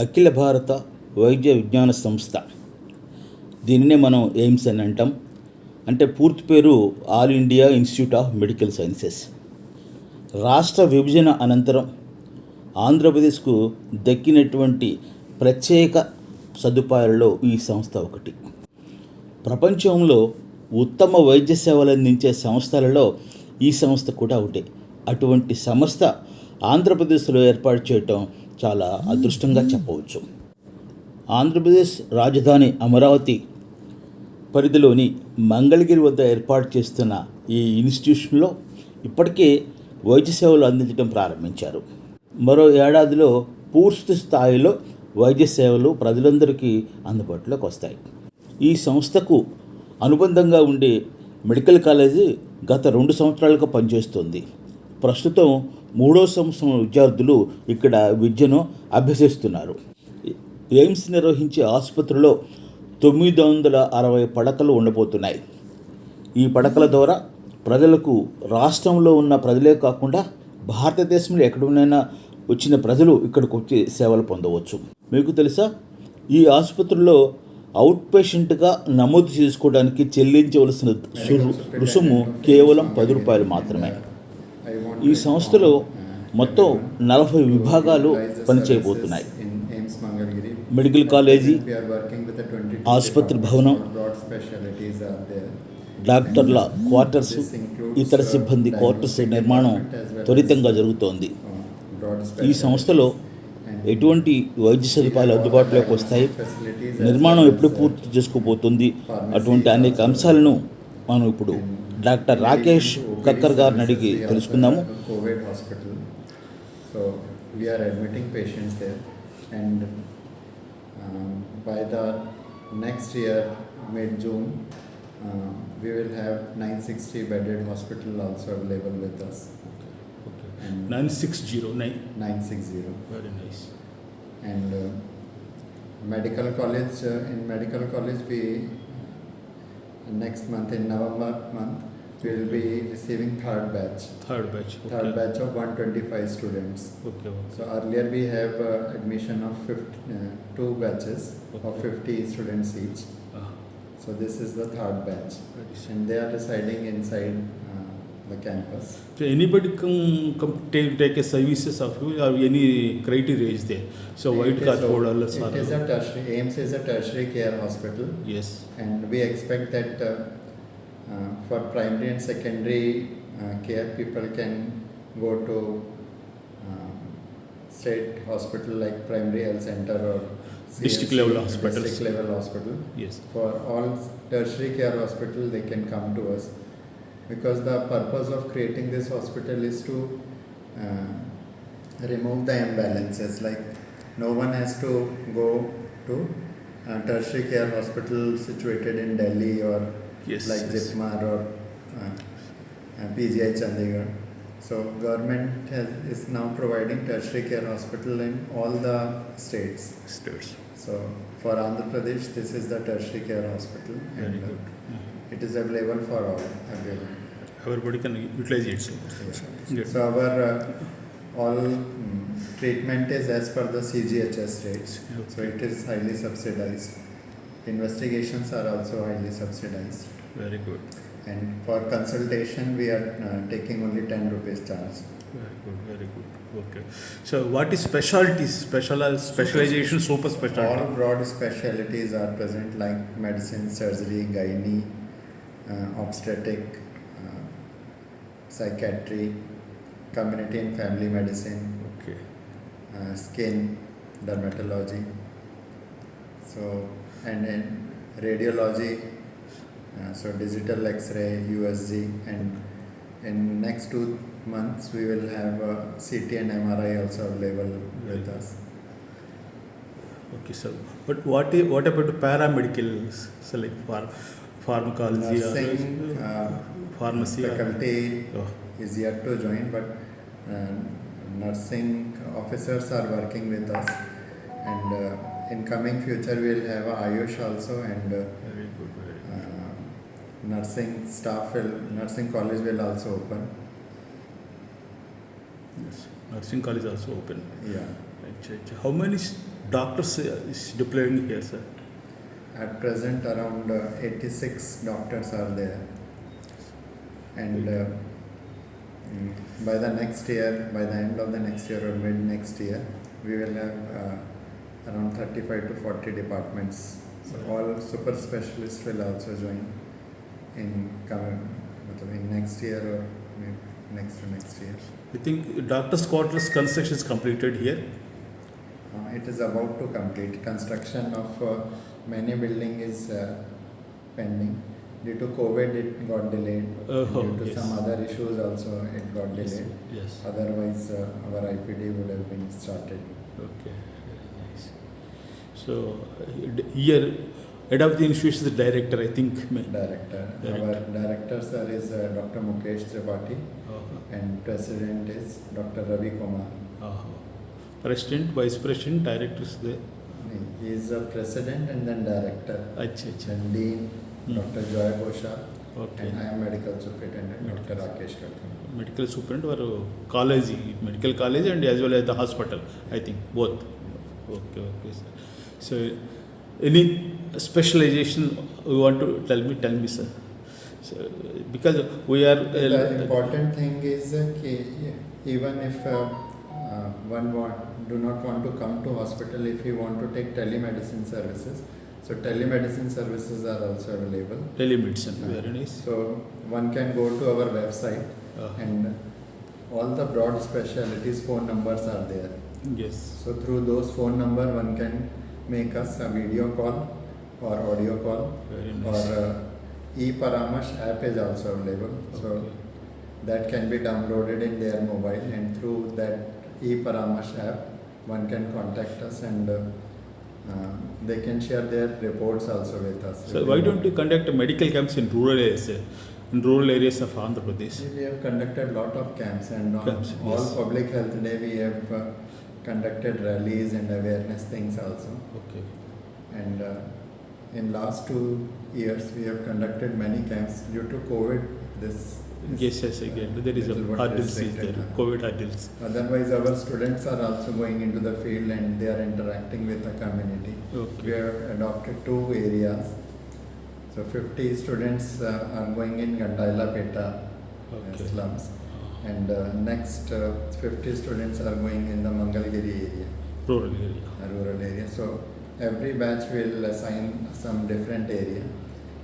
అఖిల భారత వైద్య విజ్ఞాన సంస్థ, దీనినే మనం ఎయిమ్స్ అని అంటాం. అంటే పూర్తి పేరు all India institute of medical sciences. రాష్ట్ర విభజన అనంతరం ఆంధ్రప్రదేశ్కు దక్కినటువంటి ప్రత్యేక సదుపాయాలలో ఈ సంస్థ ఒకటి. ప్రపంచంలో ఉత్తమ వైద్య సేవలు అందించే సంస్థలలో ఈ సంస్థ కూడా ఒకటి. అటువంటి సంస్థ ఆంధ్రప్రదేశ్లో ఏర్పాటు చేయటం చాలా అదృష్టంగా చెప్పవచ్చు. ఆంధ్రప్రదేశ్ రాజధాని అమరావతి పరిధిలోని మంగళగిరి వద్ద ఏర్పాటు చేస్తున్న ఈ ఇన్స్టిట్యూషన్లో ఇప్పటికే వైద్య సేవలు అందించడం ప్రారంభించారు. మరో ఏడాదిలో పూర్తి స్థాయిలో వైద్య సేవలు ప్రజలందరికీ అందుబాటులోకి వస్తాయి. ఈ సంస్థకు అనుబంధంగా ఉండే మెడికల్ కాలేజీ గత 2 సంవత్సరాలుగా పనిచేస్తుంది. ప్రస్తుతం 3వ సంవత్సరం విద్యార్థులు ఇక్కడ విద్యను అభ్యసిస్తున్నారు. ఎయిమ్స్ నిర్వహించే ఆసుపత్రిలో 960 పడకలు ఉండబోతున్నాయి. ఈ పడకల ద్వారా ప్రజలకు రాష్ట్రంలో ఉన్న ప్రజలే కాకుండా భారతదేశంలో ఎక్కడున్నైనా వచ్చిన ప్రజలు ఇక్కడికి వచ్చి సేవలు పొందవచ్చు. మీకు తెలుసా, ఈ ఆసుపత్రిలో అవుట్ పేషెంట్గా నమోదు చేసుకోవడానికి చెల్లించవలసిన రుసుము కేవలం 10 రూపాయలు మాత్రమే. ఈ సంస్థలో మొత్తం 40 విభాగాలు పనిచేయబోతున్నాయి. మెడికల్ కాలేజీ, ఆసుపత్రి భవనం, డాక్టర్ల క్వార్టర్స్, ఇతర సిబ్బంది క్వార్టర్స్ నిర్మాణం త్వరితంగా జరుగుతోంది. ఈ సంస్థలో ఎటువంటి వైద్య సదుపాయాలు అందుబాటులోకి వస్తాయి, నిర్మాణం ఎప్పుడు పూర్తి చేసుకోబోతుంది, అటువంటి అనేక అంశాలను మనం ఇప్పుడు డాక్టర్ రాకేష్ కక్కర్ గారిని అడిగి తెలుసుకుందాము. Covid hospital. So we're admitting patients there and by the next year mid-June we will have 960 bedded hospital also available with us. Okay. 960. Very nice. And medical college, in medical college we next month in November month we will be receiving third batch. Okay. Third batch of 125 students. Okay. So earlier we have admission of 2 batches of 50 students each. So this is the third batch, and they are residing inside the campus. So anybody come take a services of you, or any criteria is there? So white card holders are. It is a tertiary. AIIMS is a tertiary care hospital. Yes. And we expect that for primary and secondary care, people can go to state hospital like primary health center or district level hospitals. District level hospital. Yes. For all tertiary care hospital, they can come to us, because the purpose of creating this hospital is to remove the imbalances. Like no one has to go to tertiary care hospital situated in Delhi or Jipmar or PGI Chandigarh. So government is now providing tertiary care hospital in all the states. So for Andhra Pradesh, this is the tertiary care hospital. Very good. It is available for all. Everybody can utilize it. So our all treatment is as per the CGHS rates. Okay. So it is highly subsidized. Investigations are also highly subsidized. Very good. And for consultation, we are taking only 10 rupees charge. Very good. Okay. So what is specialties, specialization, super specialty? All broad specialties are present, like medicine, surgery, gynae, obstetric, psychiatry, community and family medicine. Okay. Skin, dermatology. So and in radiology, so digital X-ray, USG, and in next 2 months we will have CT and MRI also available with us. Okay, so but what about the paramedicals, so like pharmacology, nursing, pharmacy faculty is yet to join, but nursing officers are working with us, and in coming future we will have Ayush also, and very good. nursing staff nursing college will also open. Yes. Nursing college also open. Yeah. How many doctors is deploying here, sir? At present, around 86 doctors are there, and by the next year, by the end of the next year or mid next year, we will have around 35 to 40 departments. So all super specialists will also join in next year or maybe next to next year. I think doctors' quarters construction is completed here. It is about to complete. Construction of many building is pending. Due to COVID, it got delayed. Due to yes. some other issues also, it got delayed. Yes. Otherwise, our IPD would have been started. Okay. Very nice. So here, head of the institution is the director, I think. Director. Director. Our director, sir, is Dr. Mukesh Tripathi, Uh-huh. and president is Dr. Ravi Kumar. Uh-huh. President, vice president, director is there. He is a president and then director. Acha, acha. Then dean, Dr. Joy Bosha, Okay. and I am medical superintendent, Dr. Rakesh Kathur. Medical superintendent or college, medical college and as well as the hospital, I think, both. Okay, sir. So, any specialization you want to tell me, sir? So, because we are... The important thing is even if one do not want to come to hospital, if you want to take telemedicine services, so telemedicine services are also available. Telemedicine, very nice. So one can go to our website and all the broad specialties phone numbers are there. Yes. So through those phone number one can make us a video call or audio call, Very nice. or e-Paramash app is also available. So Okay. that can be downloaded in their mobile, and through that e-Paramash app one can contact us, and they can share their reports also with us. So why don't you conduct medical camps in rural areas of Andhra Pradesh? We have conducted lot of camps, and on Camps, all yes. public health day we have conducted rallies and awareness things also. Okay. And in last 2 years we have conducted many camps. Due to COVID, this Yes, again, there is a little bit hurdles is there, restricted. COVID hurdles. Otherwise our students are also going into the field and they are interacting with the community. Okay. We have adopted 2 areas. So 50 students are going in Gandailapeta Okay. slums, and next 50 students are going in the Mangalgiri area, Rural area. rural area. So every batch will assign some different area,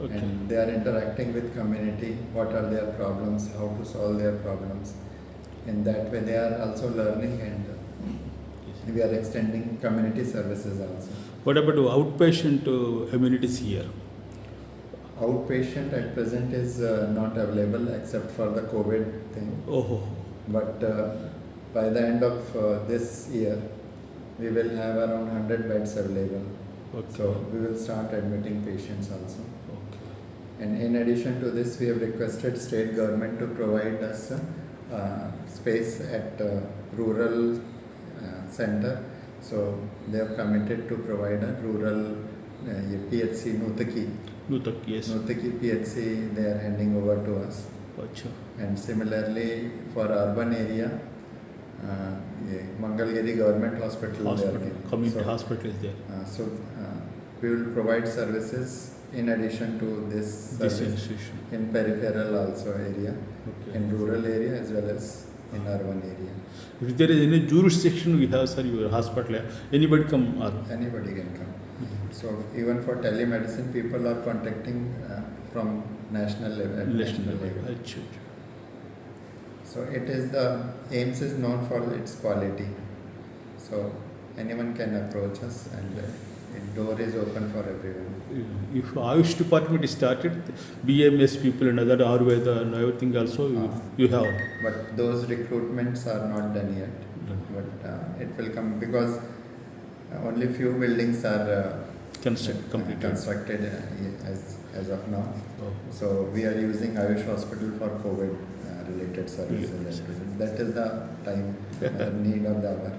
Okay. and they are interacting with community. What are their problems? How to solve their problems? In that way, they are also learning, and we are extending community services also. What about outpatient amenities here? Outpatient at present is not available except for the COVID thing. Oh, But by the end of this year, we will have around 100 beds available. okay. So we will start admitting patients also. Okay. And in addition to this, we have requested state government to provide us space at rural center. So they have committed to provide a rural PHC Nutaki. Nutak, yes. Nutaki PHC they are handing over to us. Acha. And similarly for urban area, Mangalgiri Government Hospital. they are Hospital, giving. community So, hospital is there. We will provide services in addition to this This service institution. in peripheral also area, Okay. in rural area as well as in urban area. If there is any jurisdiction we have, sir, your hospital, anybody come or Anybody can come. So even for telemedicine, people are contacting from national level. national level. Acha. So it is the AIMS is known for its quality. So anyone can approach us, and the door is open for everyone. If Ayush department is started, BMS people and other Ayurveda and everything also you have. But those recruitments are not done yet. But it will come because only few buildings are constructed as of now. Oh. So we are using Ayush Hospital for COVID related services. Related services. That is the time need of the hour.